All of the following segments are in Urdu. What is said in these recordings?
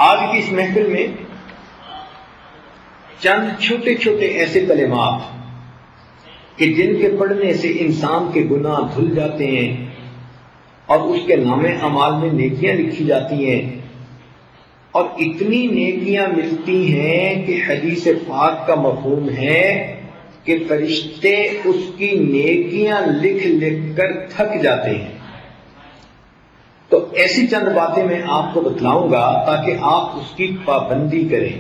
آج کی اس محفل میں چند چھوٹے چھوٹے ایسے کلمات کہ جن کے پڑھنے سے انسان کے گناہ دھل جاتے ہیں اور اس کے نامے اعمال میں نیکیاں لکھی جاتی ہیں، اور اتنی نیکیاں ملتی ہیں کہ حدیث پاک کا مفہوم ہے کہ فرشتے اس کی نیکیاں لکھ لکھ کر تھک جاتے ہیں۔ تو ایسی چند باتیں میں آپ کو بتلاؤں گا تاکہ آپ اس کی پابندی کریں۔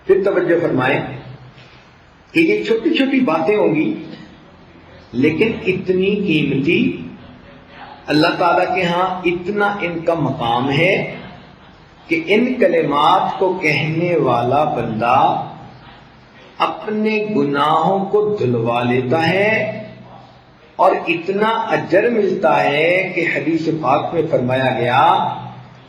پھر توجہ فرمائیں کہ یہ چھوٹی چھوٹی باتیں ہوں گی لیکن اتنی قیمتی، اللہ تعالیٰ کے ہاں اتنا ان کا مقام ہے کہ ان کلمات کو کہنے والا بندہ اپنے گناہوں کو دھلوا لیتا ہے اور اتنا اجر ملتا ہے کہ حدیث پاک میں فرمایا گیا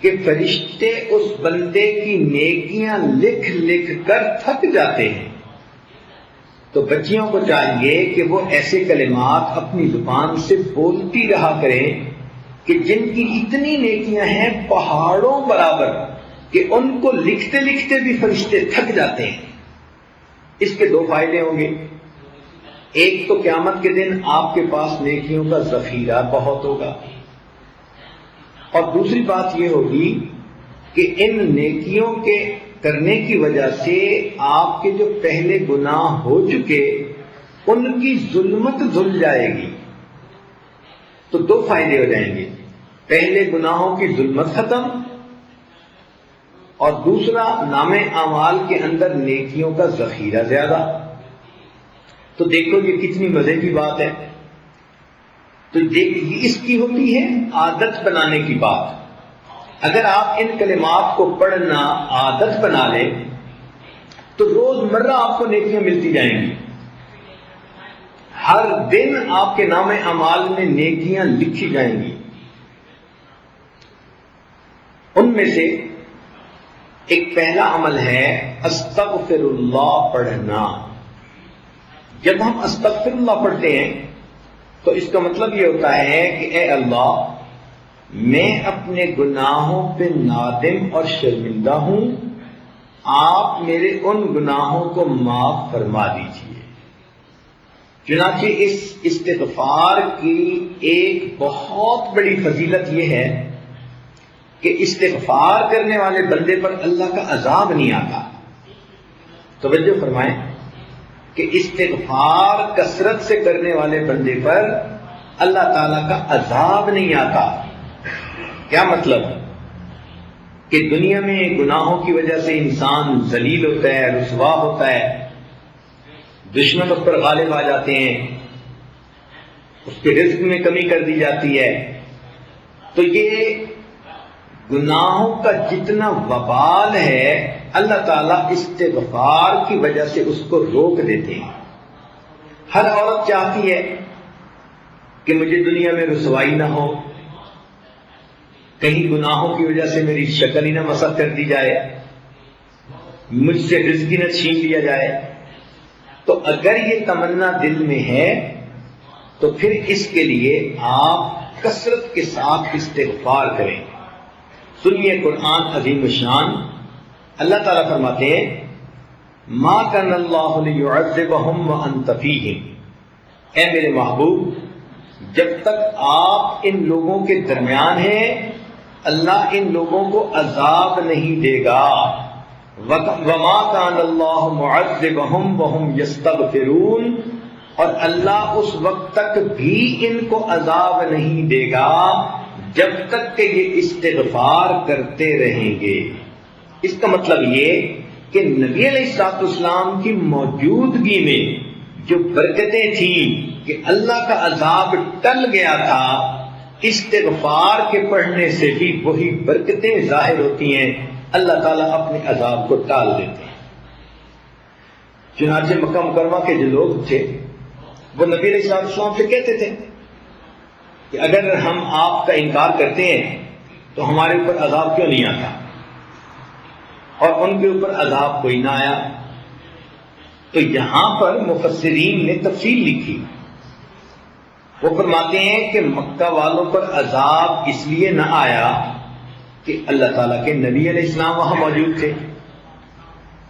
کہ فرشتے اس بندے کی نیکیاں لکھ لکھ کر تھک جاتے ہیں۔ تو بچیوں کو چاہیے کہ وہ ایسے کلمات اپنی زبان سے بولتی رہا کریں کہ جن کی اتنی نیکیاں ہیں پہاڑوں برابر کہ ان کو لکھتے لکھتے بھی فرشتے تھک جاتے ہیں۔ اس کے دو فائدے ہوں گے۔ ایک تو قیامت کے دن آپ کے پاس نیکیوں کا ذخیرہ بہت ہوگا، اور دوسری بات یہ ہوگی کہ ان نیکیوں کے کرنے کی وجہ سے آپ کے جو پہلے گناہ ہو چکے ان کی ظلمت دھل جائے گی۔ تو دو فائدے ہو جائیں گے، پہلے گناہوں کی ظلمت ختم، اور دوسرا نام اعمال کے اندر نیکیوں کا ذخیرہ زیادہ۔ تو دیکھو یہ کتنی مزے کی بات ہے۔ تو اس کی ہوتی ہے عادت بنانے کی بات۔ اگر آپ ان کلمات کو پڑھنا عادت بنا لیں تو روز مرہ آپ کو نیکیاں ملتی جائیں گی، ہر دن آپ کے نام اعمال میں نیکیاں لکھی جائیں گی۔ ان میں سے ایک پہلا عمل ہے استغفر اللہ پڑھنا۔ جب ہم استغفر اللہ پڑھتے ہیں تو اس کا مطلب یہ ہوتا ہے کہ اے اللہ، میں اپنے گناہوں پہ نادم اور شرمندہ ہوں، آپ میرے ان گناہوں کو معاف فرما دیجیے۔ چنانچہ اس استغفار کی ایک بہت بڑی فضیلت یہ ہے کہ استغفار کرنے والے بندے پر اللہ کا عذاب نہیں آتا۔ توجہ فرمائیں کہ استغفار کثرت سے کرنے والے بندے پر اللہ تعالیٰ کا عذاب نہیں آتا۔ کیا مطلب؟ کہ دنیا میں گناہوں کی وجہ سے انسان ذلیل ہوتا ہے، رسوا ہوتا ہے، دشمن اس پر غالب آ جاتے ہیں، اس کے رزق میں کمی کر دی جاتی ہے۔ تو یہ گناہوں کا جتنا وبال ہے اللہ تعالیٰ استغفار کی وجہ سے اس کو روک دیتے ہیں۔ ہر عورت چاہتی ہے کہ مجھے دنیا میں رسوائی نہ ہو، کہیں گناہوں کی وجہ سے میری شکل ہی نہ مسخ کر دی جائے، مجھ سے رزق ہی نہ چھین لیا جائے۔ تو اگر یہ تمنا دل میں ہے تو پھر اس کے لیے آپ کثرت کے ساتھ استغفار کریں۔ سنیے قرآن عظیم الشان، اللہ تعالیٰ فرماتے ہیں ما کان اللہ لیعذبہم وانت فیہم، اے میرے محبوب جب تک آپ ان لوگوں کے درمیان ہیں اللہ ان لوگوں کو عذاب نہیں دے گا۔ وما کان اللہ معذبہم وہم یستغفرون، اور اللہ اس وقت تک بھی ان کو عذاب نہیں دے گا جب تک کہ یہ استغفار کرتے رہیں گے۔ اس کا مطلب یہ کہ نبی علیہ السلام کی موجودگی میں جو برکتیں تھیں کہ اللہ کا عذاب ٹل گیا تھا، استغفار کے پڑھنے سے بھی وہی برکتیں ظاہر ہوتی ہیں، اللہ تعالیٰ اپنے عذاب کو ٹال دیتے ہیں۔ چنانچہ مکہ مکرمہ کے جو لوگ تھے وہ نبی علیہ السلام سے کہتے تھے کہ اگر ہم آپ کا انکار کرتے ہیں تو ہمارے اوپر عذاب کیوں نہیں آتا، اور ان کے اوپر عذاب کوئی نہ آیا۔ تو یہاں پر مفسرین نے تفصیل لکھی، وہ فرماتے ہیں کہ مکہ والوں پر عذاب اس لیے نہ آیا کہ اللہ تعالیٰ کے نبی علیہ السلام وہاں موجود تھے.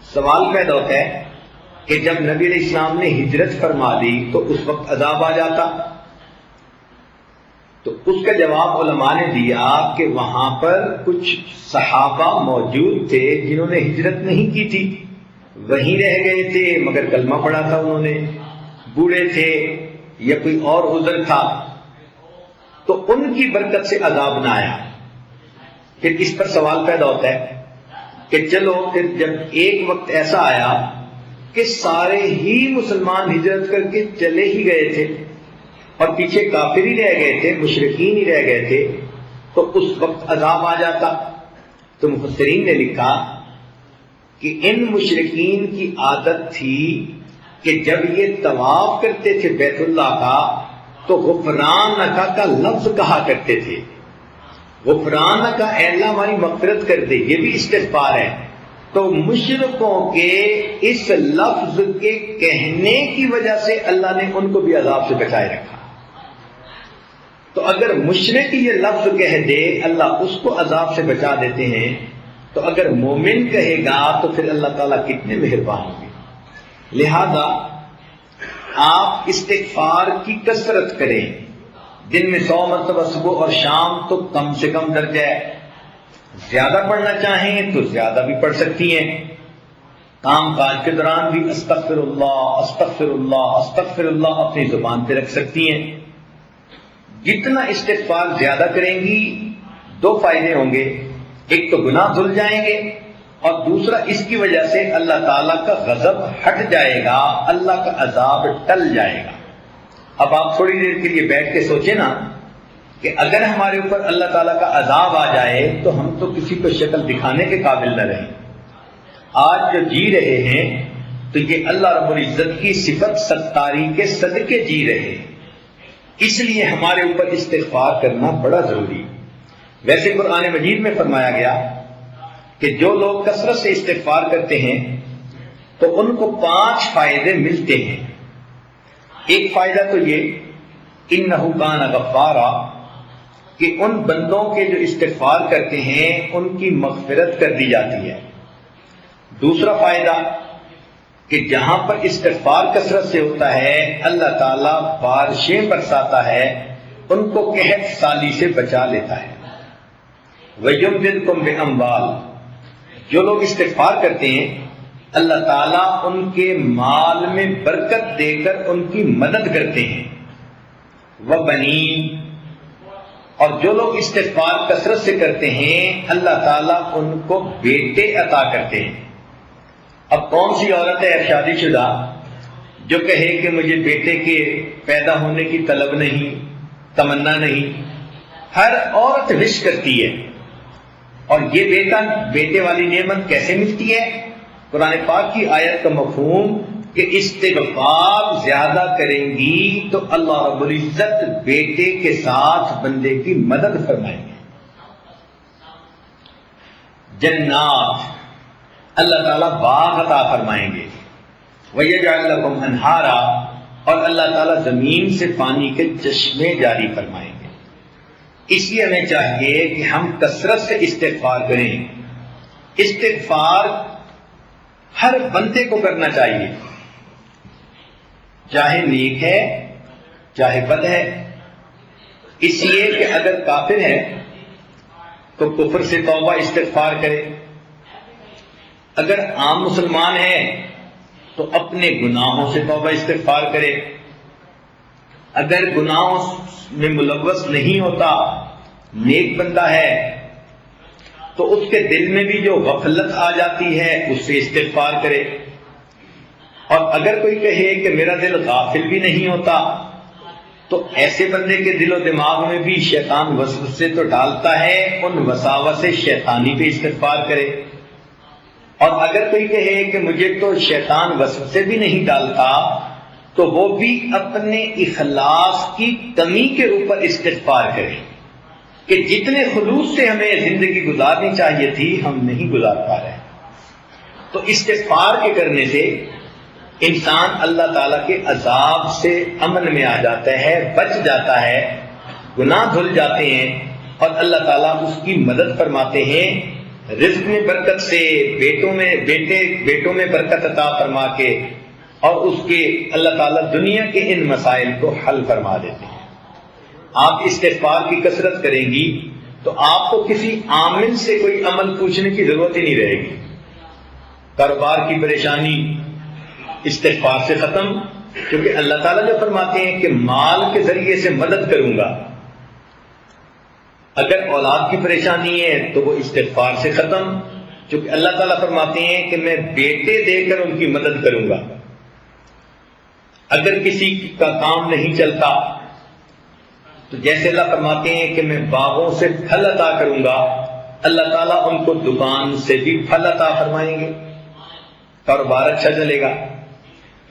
سوال پیدا ہوتا ہے کہ جب نبی علیہ السلام نے ہجرت فرما دی تو اس وقت عذاب آ جاتا؟ تو اس کا جواب علماء نے دیا کہ وہاں پر کچھ صحابہ موجود تھے جنہوں نے ہجرت نہیں کی تھی، وہیں رہ گئے تھے مگر کلمہ پڑھا تھا انہوں نے، بوڑھے تھے یا کوئی اور عذر تھا، تو ان کی برکت سے عذاب نہ آیا. پھر اس پر سوال پیدا ہوتا ہے کہ چلو پھر جب ایک وقت ایسا آیا کہ سارے ہی مسلمان ہجرت کر کے چلے ہی گئے تھے اور پیچھے کافر ہی رہ گئے تھے، مشرکین ہی رہ گئے تھے، تو اس وقت عذاب آ جاتا. تو مفسرین نے لکھا کہ ان مشرکین کی عادت تھی کہ جب یہ طواف کرتے تھے بیت اللہ کا تو غفرانک کا لفظ کہا کرتے تھے. غفرانک کا، اے اللہ ہماری مغفرت کر دے، یہ بھی استغفار ہے. تو مشرکوں کے اس لفظ کے کہنے کی وجہ سے اللہ نے ان کو بھی عذاب سے بچائے رکھا. تو اگر مشرک یہ لفظ کہہ دے اللہ اس کو عذاب سے بچا دیتے ہیں، تو اگر مومن کہے گا تو پھر اللہ تعالیٰ کتنے مہربان ہوں گے. لہذا آپ استغفار کی کثرت کریں، دن میں 100 مرتبہ صبح اور شام تو کم سے کم درجہ ہے. زیادہ پڑھنا چاہیں تو زیادہ بھی پڑھ سکتی ہیں. کام کاج کے دوران بھی استغفر اللہ استغفر اللہ استغفر اللہ اپنی زبان پہ رکھ سکتی ہیں. جتنا استغفار زیادہ کریں گی 2 فائدے ہوں گے، ایک تو گناہ دھل جائیں گے اور دوسرا اس کی وجہ سے اللہ تعالیٰ کا غضب ہٹ جائے گا، اللہ کا عذاب ٹل جائے گا. اب آپ تھوڑی دیر کے لیے بیٹھ کے سوچیں نا کہ اگر ہمارے اوپر اللہ تعالیٰ کا عذاب آ جائے تو ہم تو کسی کو شکل دکھانے کے قابل نہ رہیں. آج جو جی رہے ہیں تو یہ اللہ رب العزت کی صفت ستاری کے صدقے جی رہے ہیں، اس لیے ہمارے اوپر استغفار کرنا بڑا ضروری. ویسے قرآن مجید میں فرمایا گیا کہ جو لوگ کثرت سے استغفار کرتے ہیں تو ان کو 5 فائدے ملتے ہیں. ایک فائدہ تو یہ انہ کان غفارا، کہ ان بندوں کے جو استغفار کرتے ہیں ان کی مغفرت کر دی جاتی ہے. دوسرا فائدہ کہ جہاں پر استغفار کثرت سے ہوتا ہے اللہ تعالیٰ بارشیں برساتا ہے، ان کو قحط سالی سے بچا لیتا ہے. وَيُمْدِدْكُمْ بِأَمْوَالٍ، جو لوگ استغفار کرتے ہیں اللہ تعالیٰ ان کے مال میں برکت دے کر ان کی مدد کرتے ہیں. وَبَنِينَ، اور جو لوگ استغفار کثرت سے کرتے ہیں اللہ تعالیٰ ان کو بیٹے عطا کرتے ہیں. اب کون سی عورت ہے شادی شدہ جو کہے کہ مجھے بیٹے کے پیدا ہونے کی طلب نہیں، تمنا نہیں؟ ہر عورت وش کرتی ہے. اور یہ بیٹے والی نعمت کیسے ملتی ہے؟ قرآن پاک کی آیت کا مفہوم کہ استغفار زیادہ کریں گی تو اللہ رب العزت بیٹے کے ساتھ بندے کی مدد فرمائیں گے. جنات، اللہ تعالیٰ باغ عطا فرمائیں گے. وَيَجْعَلْ لَكُمْ أَنْهَارًا، اور اللہ تعالیٰ زمین سے پانی کے چشمے جاری فرمائیں گے. اس لیے ہمیں چاہیے کہ ہم کثرت سے استغفار کریں. استغفار ہر بندے کو کرنا چاہیے، چاہے نیک ہے چاہے بد ہے. اس لیے کہ اگر کافر ہے تو کفر سے توبہ استغفار کرے، اگر عام مسلمان ہے تو اپنے گناہوں سے توبہ استغفار کرے، اگر گناہوں میں ملوث نہیں ہوتا، نیک بندہ ہے، تو اس کے دل میں بھی جو غفلت آ جاتی ہے اس سے استغفار کرے. اور اگر کوئی کہے کہ میرا دل غافل بھی نہیں ہوتا، تو ایسے بندے کے دل و دماغ میں بھی شیطان وسوسے تو ڈالتا ہے، ان وساوس شیطانی پہ استغفار کرے. اور اگر کوئی کہے کہ مجھے تو شیطان وسوسے بھی نہیں ڈالتا، تو وہ بھی اپنے اخلاص کی کمی کے اوپر استغفار کرے کہ جتنے خلوص سے ہمیں زندگی گزارنی چاہیے تھی ہم نہیں گزار پا رہے. تو استغفار کے کرنے سے انسان اللہ تعالیٰ کے عذاب سے امن میں آ جاتا ہے، بچ جاتا ہے، گناہ دھل جاتے ہیں. اور اللہ تعالیٰ اس کی مدد فرماتے ہیں رزق میں برکت سے، بیٹوں میں برکت عطا فرما کے، اور اس کے اللہ تعالیٰ دنیا کے ان مسائل کو حل فرما دیتے ہیں۔ آپ استغفار کی کثرت کریں گی تو آپ کو کسی عامل سے کوئی عمل پوچھنے کی ضرورت ہی نہیں رہے گی۔ کاروبار کی پریشانی استغفار سے ختم، کیونکہ اللہ تعالیٰ جو فرماتے ہیں کہ مال کے ذریعے سے مدد کروں گا۔ اگر اولاد کی پریشانی ہے تو وہ استغفار سے ختم، کیونکہ اللہ تعالیٰ فرماتے ہیں کہ میں بیٹے دے کر ان کی مدد کروں گا۔ اگر کسی کا کام نہیں چلتا تو جیسے اللہ فرماتے ہیں کہ میں باغوں سے پھل عطا کروں گا، اللہ تعالیٰ ان کو دکان سے بھی پھل عطا فرمائیں گے، کاروبار اچھا چلے گا۔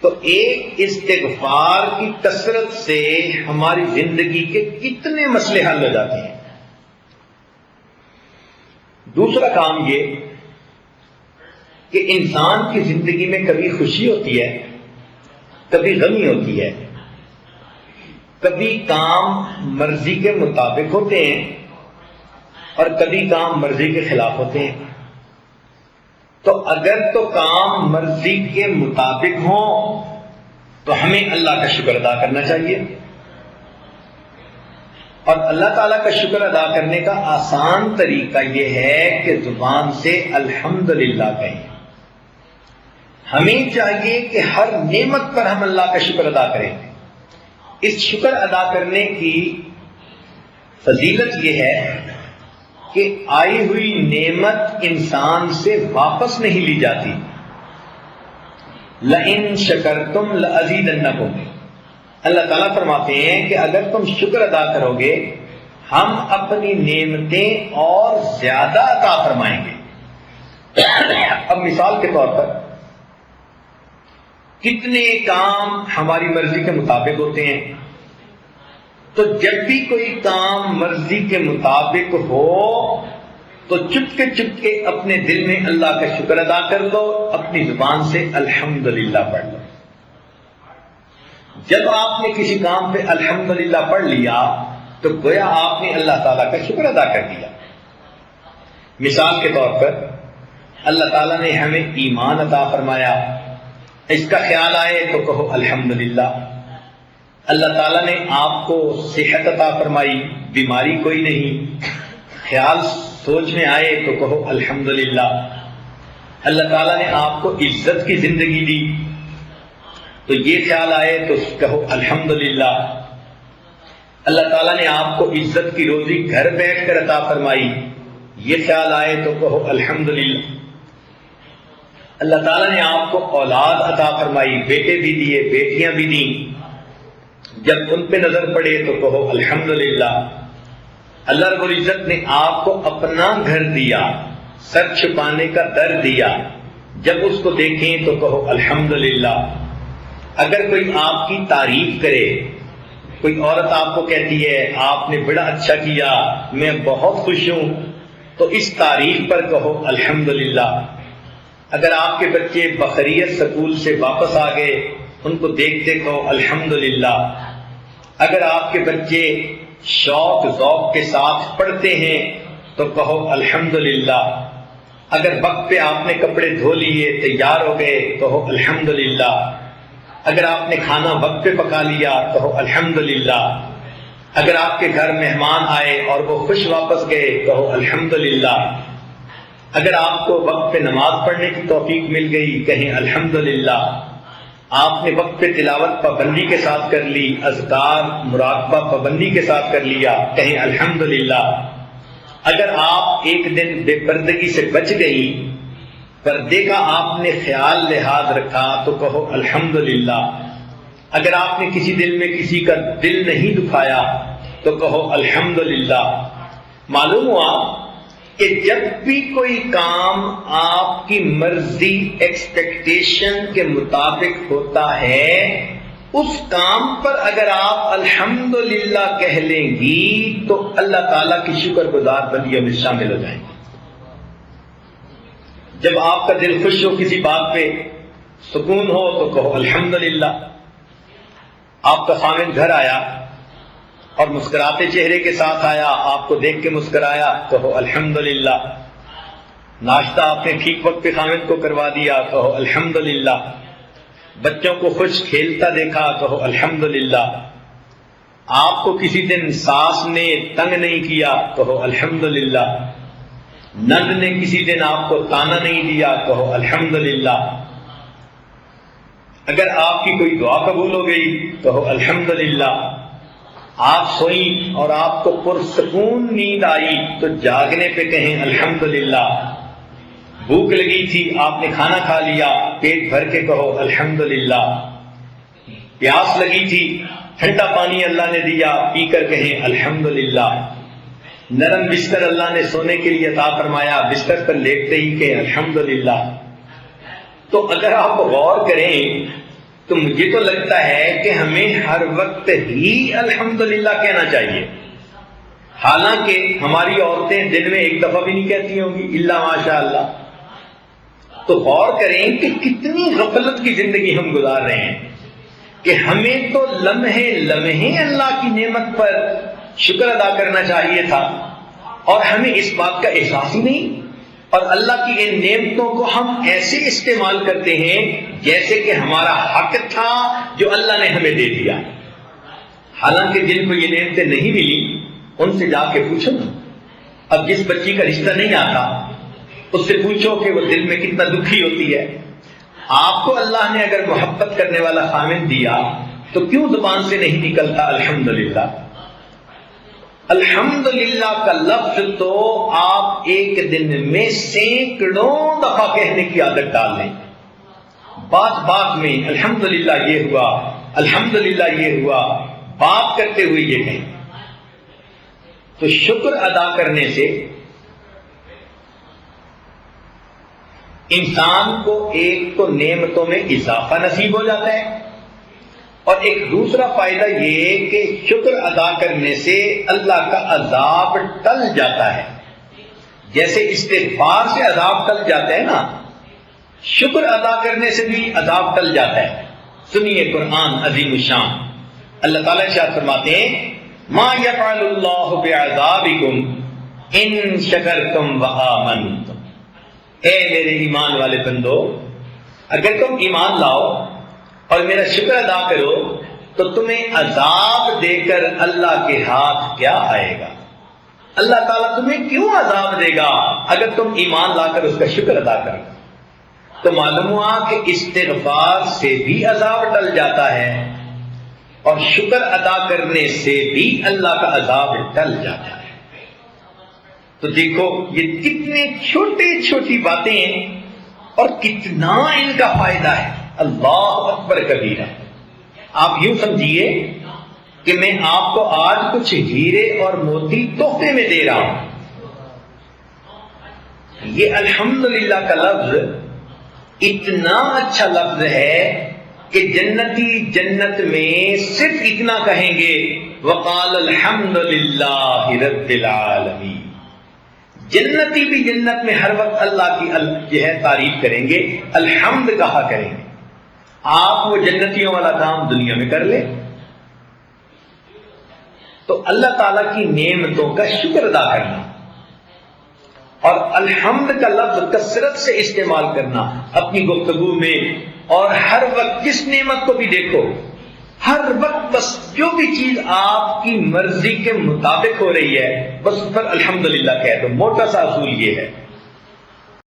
تو ایک استغفار کی کثرت سے ہماری زندگی کے کتنے مسئلے حل ہو جاتے ہیں۔ دوسرا کام یہ کہ انسان کی زندگی میں کبھی خوشی ہوتی ہے، کبھی غمی ہوتی ہے، کبھی کام مرضی کے مطابق ہوتے ہیں اور کبھی کام مرضی کے خلاف ہوتے ہیں۔ تو اگر تو کام مرضی کے مطابق ہوں تو ہمیں اللہ کا شکر ادا کرنا چاہیے، اور اللہ تعالیٰ کا شکر ادا کرنے کا آسان طریقہ یہ ہے کہ زبان سے الحمدللہ کہیں۔ ہمیں چاہیے کہ ہر نعمت پر ہم اللہ کا شکر ادا کریں۔ اس شکر ادا کرنے کی فضیلت یہ ہے کہ آئی ہوئی نعمت انسان سے واپس نہیں لی جاتی۔ لَإِن شَكَرْتُمْ لَأَزِيدَنَّكُمْ، اللہ تعالیٰ فرماتے ہیں کہ اگر تم شکر ادا کرو گے ہم اپنی نعمتیں اور زیادہ عطا فرمائیں گے۔ اب مثال کے طور پر کتنے کام ہماری مرضی کے مطابق ہوتے ہیں، تو جب بھی کوئی کام مرضی کے مطابق ہو تو چپکے اپنے دل میں اللہ کا شکر ادا کر لو، اپنی زبان سے الحمدللہ پڑھ لو۔ جب آپ نے کسی کام پہ الحمدللہ پڑھ لیا تو گویا آپ نے اللہ تعالیٰ کا شکر ادا کر دیا۔ مثال کے طور پر اللہ تعالیٰ نے ہمیں ایمان عطا فرمایا، اس کا خیال آئے تو کہو الحمدللہ۔ اللہ تعالیٰ نے آپ کو صحت عطا فرمائی، بیماری کوئی نہیں، خیال سوچ میں آئے تو کہو الحمدللہ۔ اللہ تعالیٰ نے آپ کو عزت کی زندگی دی تو یہ خیال آئے تو کہو الحمدللہ۔ اللہ تعالیٰ نے آپ کو عزت کی روزی گھر بیٹھ کر عطا فرمائی، یہ خیال آئے تو کہو الحمدللہ۔ اللہ تعالیٰ نے آپ کو اولاد عطا فرمائی، بیٹے بھی دیے، بیٹیاں بھی دیں، جب ان پہ نظر پڑے تو کہو الحمدللہ۔ اللہ رب العزت نے آپ کو اپنا گھر دیا، سر چھپانے کا در دیا، جب اس کو دیکھیں تو کہو الحمدللہ۔ اگر کوئی آپ کی تعریف کرے، کوئی عورت آپ کو کہتی ہے آپ نے بڑا اچھا کیا، میں بہت خوش ہوں، تو اس تعریف پر کہو الحمدللہ۔ اگر آپ کے بچے بخیریت سکول سے واپس آ گئے، ان کو دیکھتے کہو الحمدللہ۔ اگر آپ کے بچے شوق ذوق کے ساتھ پڑھتے ہیں تو کہو الحمدللہ۔ اگر وقت پہ آپ نے کپڑے دھو لیے، تیار ہو گئے، کہو الحمدللہ۔ اگر آپ نے کھانا وقت پہ پکا لیا کہو الحمدللہ۔ اگر آپ کے گھر مہمان آئے اور وہ خوش واپس گئے کہو الحمدللہ۔ اگر آپ کو وقت پہ نماز پڑھنے کی توفیق مل گئی کہیں الحمدللہ۔ آپ نے وقت پہ تلاوت پابندی کے ساتھ کر لی، اذکار مراقبہ پابندی کے ساتھ کر لیا کہیں الحمدللہ۔ اگر آپ ایک دن بے پردگی سے بچ گئی، پردے کا آپ نے خیال لحاظ رکھا تو کہو الحمدللہ۔ اگر آپ نے کسی دل میں کسی کا دل نہیں دکھایا تو کہو الحمدللہ۔ معلوم ہوا کہ جب بھی کوئی کام آپ کی مرضی ایکسپیکٹیشن کے مطابق ہوتا ہے، اس کام پر اگر آپ الحمدللہ کہہ لیں گی تو اللہ تعالیٰ کی شکر گزار بندیوں میں شامل ہو جائیں گے۔ جب آپ کا دل خوش ہو، کسی بات پہ سکون ہو تو کہو الحمدللہ۔ آپ کا خامن گھر آیا اور مسکراتے چہرے کے ساتھ آیا، آپ کو دیکھ کے مسکرایا، کہو الحمدللہ۔ ناشتہ آپ نے ٹھیک وقت پہ خامد کو کروا دیا، کہو الحمدللہ۔ بچوں کو خوش کھیلتا دیکھا، کہو الحمدللہ۔ آپ کو کسی دن ساس نے تنگ نہیں کیا، کہو الحمدللہ۔ نند نے کسی دن آپ کو تانا نہیں دیا، کہو الحمدللہ۔ اگر آپ کی کوئی دعا قبول ہو گئی، کہو الحمدللہ۔ آپ سوئیں اور آپ کو پرسکون نیند آئی تو جاگنے پہ کہیں الحمدللہ۔ بھوک لگی تھی، آپ نے کھانا کھا لیا، پیٹ بھر کے کہو الحمدللہ۔ پیاس لگی تھی، ٹھنڈا پانی اللہ نے دیا، پی کر کہیں الحمدللہ۔ نرم بستر اللہ نے سونے کے لیے عطا فرمایا، بستر پر لیٹتے ہی کہیں الحمدللہ۔ تو اگر آپ غور کریں تو مجھے تو لگتا ہے کہ ہمیں ہر وقت ہی الحمدللہ کہنا چاہیے، حالانکہ ہماری عورتیں دن میں ایک دفعہ بھی نہیں کہتی ہوں گی الا ماشاء اللہ۔ تو غور کریں کہ کتنی غفلت کی زندگی ہم گزار رہے ہیں کہ ہمیں تو لمحے لمحے اللہ کی نعمت پر شکر ادا کرنا چاہیے تھا، اور ہمیں اس بات کا احساس ہی نہیں، اور اللہ کی ان نعمتوں کو ہم ایسے استعمال کرتے ہیں جیسے کہ ہمارا حق تھا جو اللہ نے ہمیں دے دیا، حالانکہ جن کو یہ نعمتیں نہیں ملی ان سے جا کے پوچھو نا۔ اب جس بچی کا رشتہ نہیں آتا اس سے پوچھو کہ وہ دل میں کتنا دکھی ہوتی ہے۔ آپ کو اللہ نے اگر محبت کرنے والا خامد دیا تو کیوں زبان سے نہیں نکلتا الحمدللہ؟ الحمدللہ کا لفظ تو آپ ایک دن میں سینکڑوں دفعہ کہنے کی عادت ڈال لیں، بات بات میں الحمدللہ یہ ہوا، الحمدللہ یہ ہوا، بات کرتے ہوئے یہ کہیں۔ تو شکر ادا کرنے سے انسان کو ایک تو نعمتوں میں اضافہ نصیب ہو جاتا ہے، اور ایک دوسرا فائدہ یہ کہ شکر ادا کرنے سے اللہ کا عذاب ٹل جاتا ہے۔ جیسے استغفار سے عذاب ٹل جاتا ہے نا، شکر ادا کرنے سے بھی عذاب ٹل جاتا ہے۔ سنیے قرآن عظیم الشان، اللہ تعالیٰ ارشاد فرماتے ہیں ما یفعل اللہ بعذابکم ان شکرتم وآمنتم۔ اے میرے ایمان والے بندو، اگر تم ایمان لاؤ اور میرا شکر ادا کرو تو تمہیں عذاب دے کر اللہ کے ہاتھ کیا آئے گا؟ اللہ تعالیٰ تمہیں کیوں عذاب دے گا اگر تم ایمان لا کر اس کا شکر ادا کرو؟ تو معلوم ہوا کہ استغفار سے بھی عذاب ٹل جاتا ہے اور شکر ادا کرنے سے بھی اللہ کا عذاب ٹل جاتا ہے۔ تو دیکھو یہ کتنے چھوٹی چھوٹی باتیں ہیں اور کتنا ان کا فائدہ ہے، اللہ اکبر کبیرہ۔ آپ یوں سمجھیے کہ میں آپ کو آج کچھ ہیرے اور موتی تحفے میں دے رہا ہوں۔ یہ الحمدللہ کا لفظ اتنا اچھا لفظ ہے کہ جنتی جنت میں صرف اتنا کہیں گے وقال الحمدللہ رب العالمین۔ جنتی بھی جنت میں ہر وقت اللہ کی جو ہے تعریف کریں گے، الحمد کہا کریں گے۔ آپ وہ جنتیوں والا کام دنیا میں کر لیں تو اللہ تعالیٰ کی نعمتوں کا شکر ادا کرنا اور الحمد کا لفظ کثرت سے استعمال کرنا اپنی گفتگو میں، اور ہر وقت جس نعمت کو بھی دیکھو، ہر وقت بس جو بھی چیز آپ کی مرضی کے مطابق ہو رہی ہے بس اس پر الحمدللہ کہہ دو۔ موٹا سا اصول یہ ہے۔